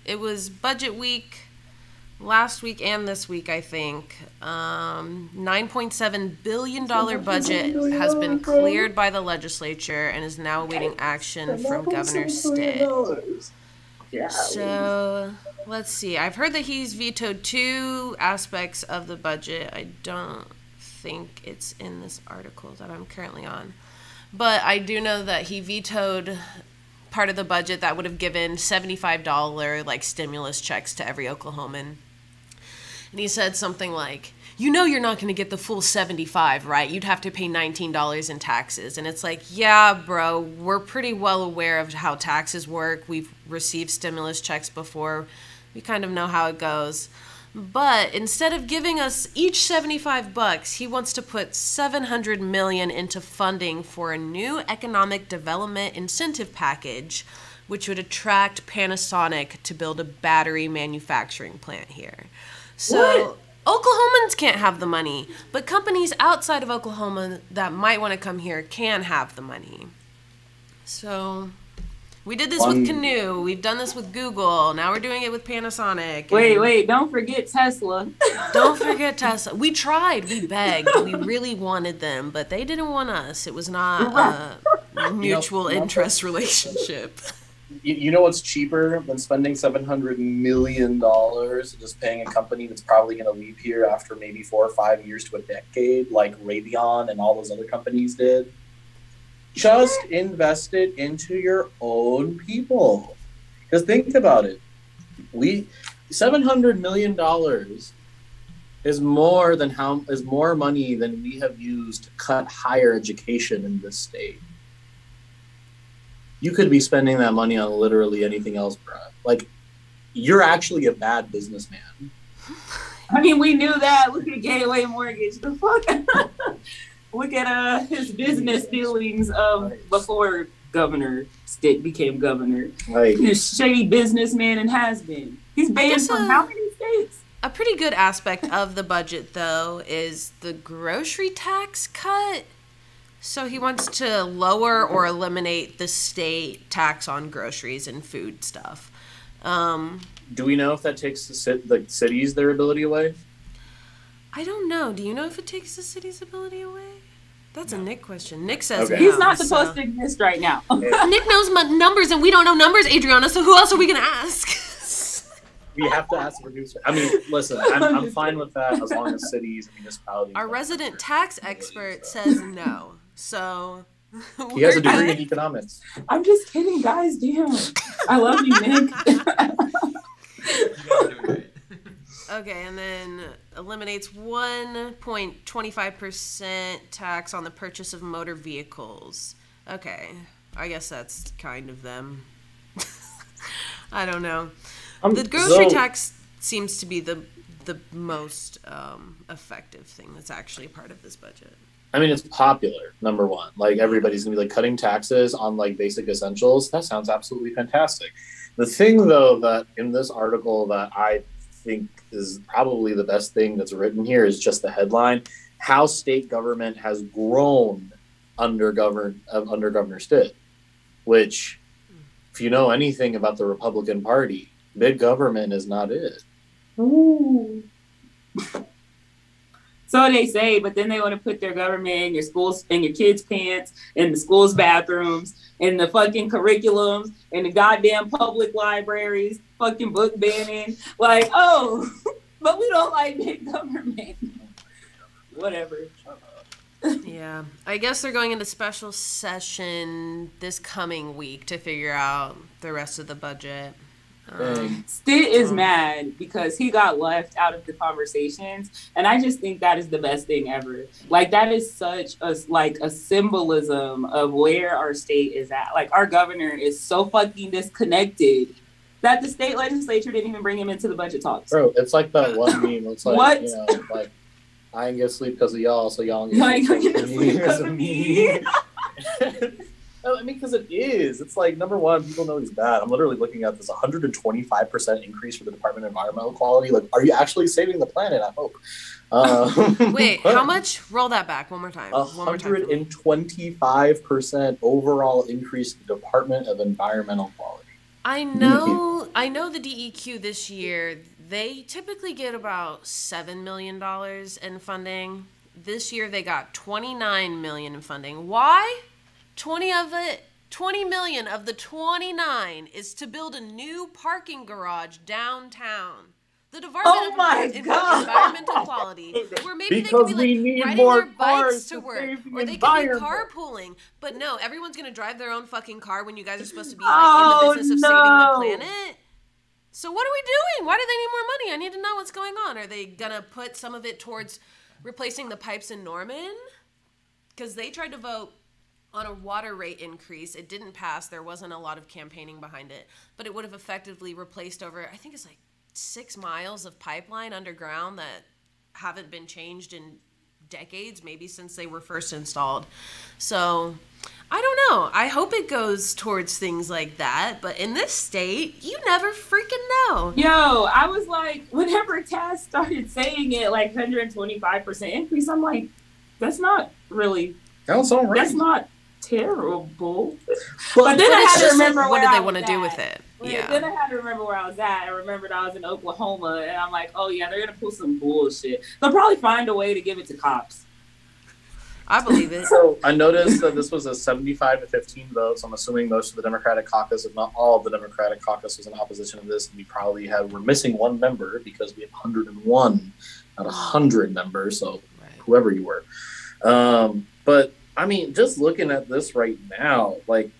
it was budget week last week and this week, I think. $9.7 billion budget has been cleared by the legislature and is now awaiting action from Governor Stitt. So, let's see. I've heard that he's vetoed 2 aspects of the budget. I don't think it's in this article that I'm currently on. But I do know that he vetoed part of the budget that would have given $75 like stimulus checks to every Oklahoman. And he said something like, you know you're not going to get the full 75, right? You'd have to pay $19 in taxes. And it's like, yeah, bro, we're pretty well aware of how taxes work. We've received stimulus checks before. We kind of know how it goes. But instead of giving us each $75, he wants to put $700 million into funding for a new economic development incentive package, which would attract Panasonic to build a battery manufacturing plant here. So Oklahomans can't have the money, but companies outside of Oklahoma that might want to come here can have the money. So we did this with Canoe. We've done this with Google. Now we're doing it with Panasonic. Wait. Don't forget Tesla. Don't forget Tesla. We tried. We begged. We really wanted them, but they didn't want us. It was not a mutual interest relationship. You know what's cheaper than spending $700 million just paying a company that's probably going to leave here after maybe 4 or 5 years to a decade, like Raytheon and all those other companies did? Just invest it into your own people. Because think about it. $700 million is more money than we have used to cut higher education in this state. You could be spending that money on literally anything else, bro. Like, you're actually a bad businessman. I mean, we knew that. Look at Gateway Mortgage. The fuck? Look at his business dealings before Governor Stitt became governor. Like, he's a shady businessman and has been. He's banned from how many states? A pretty good aspect of the budget, though, is the grocery tax cut. So he wants to lower or eliminate the state tax on groceries and food stuff. Do we know if that takes the cities their ability away? I don't know. Do you know if it takes the city's ability away? That's a Nick question. Nick says no. He's not supposed to exist right now. Nick knows numbers and we don't know numbers, Adriana, so who else are we going to ask? We have to ask the producer. I mean, listen, I'm fine with that as long as cities and municipalities. Our resident tax expert says no. So he has a degree in economics. I'm just kidding, guys. Damn. I love you, Nick. Okay, and then eliminates 1.25% tax on the purchase of motor vehicles. Okay, I guess that's kind of them. I don't know. The grocery tax seems to be the most effective thing that's actually part of this budget. I mean, it's popular, number one. Like, everybody's going to be, like, cutting taxes on, like, basic essentials. That sounds absolutely fantastic. The thing, though, that in this article that I think is probably the best thing that's written here is just the headline, how state government has grown under Governor Stitt, which, if you know anything about the Republican Party, big government is not it. Ooh. So they say, but then they want to put their government in your schools, in your kids' pants, in the schools' bathrooms, in the fucking curriculums, in the goddamn public libraries, fucking book banning. Like, oh, but we don't like big government. Whatever. Yeah, I guess they're going into special session this coming week to figure out the rest of the budget. Stitt is mad because he got left out of the conversations, and I just think that is the best thing ever. Like, that is such a symbolism of where our state is at. Like, our governor is so fucking disconnected that the state legislature didn't even bring him into the budget talks. Bro, it's like that one meme. It's like, what? You know, like, I ain't get sleep because of y'all, so y'all ain't get sleep because of me. I mean, because it is. It's like, number one, people know he's bad. I'm literally looking at this 125% increase for the Department of Environmental Quality. Like, are you actually saving the planet? I hope. Wait, how much? Roll that back one more time. 125% overall increase in the Department of Environmental Quality. I know the DEQ this year, they typically get about $7 million in funding. This year they got $29 million in funding. Why? 20 million of the 29 is to build a new parking garage downtown. The Department of Environmental Quality, where maybe they could be like riding their bikes to work, or they could be carpooling. But no, everyone's gonna drive their own fucking car when you guys are supposed to be like in the business of saving the planet. So what are we doing? Why do they need more money? I need to know what's going on. Are they gonna put some of it towards replacing the pipes in Norman? Because they tried to vote on a water rate increase. It didn't pass. There wasn't a lot of campaigning behind it, but it would have effectively replaced over, I think it's like 6 miles of pipeline underground that haven't been changed in decades, maybe since they were first installed. So I don't know. I hope it goes towards things like that, but in this state, you never freaking know. Yo, I was like, whenever Taz started saying it, like 125% increase, I'm like, that's not really, that's all right. That's not terrible. But then I had to remember what do they want to do with it? Yeah. Then I had to remember where I was at. I remembered I was in Oklahoma, and I'm like, oh yeah, they're gonna pull some bullshit. They'll probably find a way to give it to cops. I believe it. So I noticed that this was a 75-15 vote. So I'm assuming most of the Democratic caucus, if not all of the Democratic caucus, was in opposition to this. And we're missing one member because we have 101 out of 100 members. So whoever you were, but I mean, just looking at this right now, like,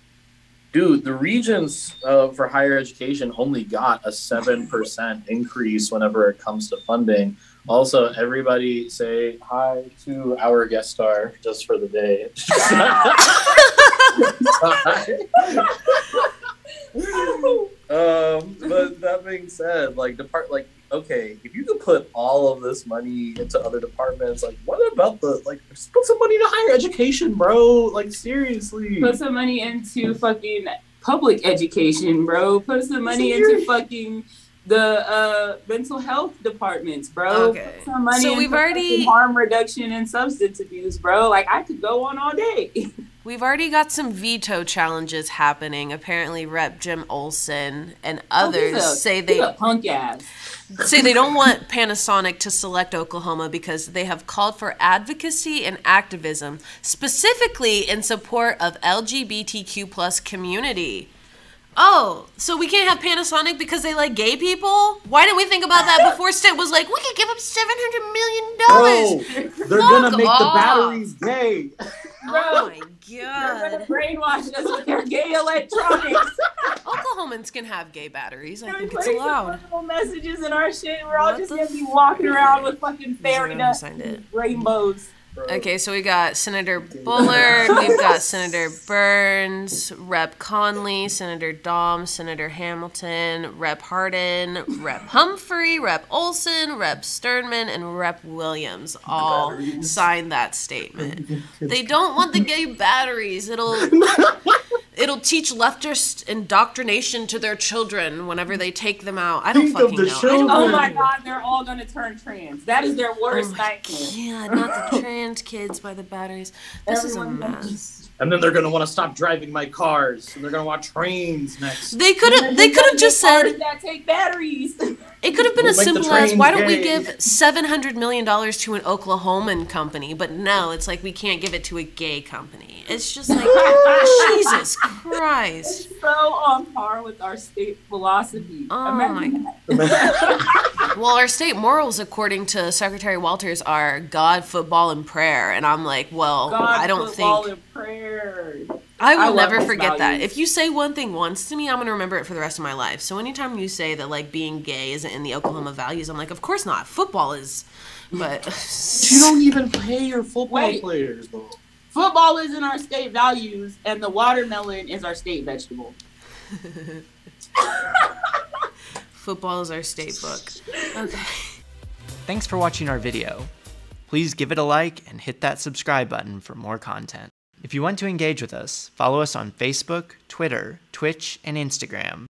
dude, the regions for higher education only got a 7% increase whenever it comes to funding. Also, everybody say hi to our guest star just for the day. But that being said, okay, if you could put all of this money into other departments, like, what about just put some money into higher education, bro? Like, seriously. Put some money into fucking public education, bro. Put some money into fucking the mental health departments, bro. Okay. Put some money into harm reduction and substance abuse, bro. Like, I could go on all day. We've already got some veto challenges happening. Apparently, Rep. Jim Olson and others say they punk ass. Say they don't want Panasonic to select Oklahoma because they have called for advocacy and activism, specifically in support of LGBTQ plus community. Oh, so we can't have Panasonic because they like gay people? Why didn't we think about that before Stitt was like, we could give them $700 million? Bro, they're going to make the batteries gay. Bro, oh my God. They're going to brainwash us with their gay electronics. Oklahomans can have gay batteries. I think it's allowed. Messages in our shit. We're all just going to be walking around with fucking fairy dust and rainbows. Okay, so we got Senator Bullard, we've got Senator Burns, Rep. Conley, Senator Dom, Senator Hamilton, Rep. Hardin, Rep. Humphrey, Rep. Olson, Rep. Sternman, and Rep. Williams all signed that statement. They don't want the gay batteries. It'll teach leftist indoctrination to their children whenever they take them out. I don't fucking know. Oh my God, they're all gonna turn trans. That is their worst nightmare. Yeah, not the trans kids by the batteries. This is a mess. And then they're gonna want to stop driving my cars, and they're gonna want trains next. They could have just said that take batteries. It could have been as simple as, why don't we give $700 million to an Oklahoman company? But no, it's like we can't give it to a gay company. It's just like, Jesus Christ. It's so on par with our state philosophy. Oh my God. Well, our state morals, according to Secretary Walters, are God, football, and prayer. And I'm like, well, God, I don't football, think... and prayer. I will never forget that. If you say one thing once to me, I'm going to remember it for the rest of my life. So anytime you say that, like, being gay isn't in the Oklahoma values, I'm like, of course not. Football is. But you don't even pay your football players, though. Football is in our state values, and the watermelon is our state vegetable. Football is our state book. Okay. Thanks for watching our video. Please give it a like and hit that subscribe button for more content. If you want to engage with us, follow us on Facebook, Twitter, Twitch, and Instagram.